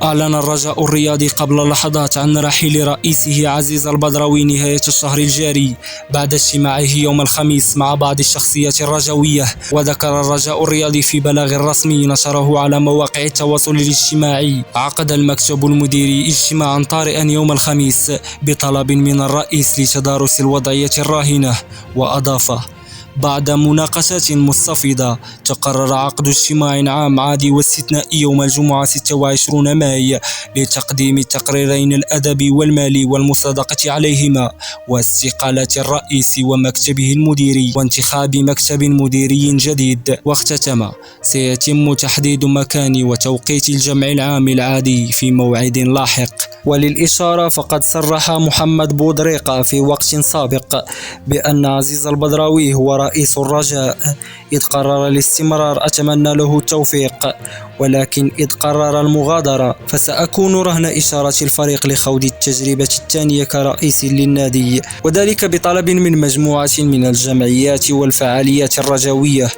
أعلن الرجاء الرياضي قبل لحظات عن رحيل رئيسه عزيز البدراوي نهاية الشهر الجاري بعد اجتماعه يوم الخميس مع بعض الشخصيات الرجوية. وذكر الرجاء الرياضي في بلاغ رسمي نشره على مواقع التواصل الاجتماعي: عقد المكتب المديري اجتماعا طارئا يوم الخميس بطلب من الرئيس لتدارس الوضعية الراهنة. وأضاف: بعد مناقشات مستفيضة تقرر عقد اجتماع عام عادي واستثنائي يوم الجمعة 26 ماي لتقديم التقريرين الأدبي والمالي والمصادقة عليهما، واستقالة الرئيس ومكتبه المديري، وانتخاب مكتب مديري جديد. واختتم: سيتم تحديد مكان وتوقيت الجمع العام العادي في موعد لاحق. وللإشارة فقد صرح محمد بودريقة في وقت سابق بأن عزيز البدراوي هو رئيس الرجاء. إذ قرر الاستمرار أتمنى له التوفيق، ولكن إذ قرر المغادرة فسأكون رهن إشارة الفريق لخوض التجربة الثانية كرئيس للنادي، وذلك بطلب من مجموعة من الجمعيات والفعاليات الرجوية.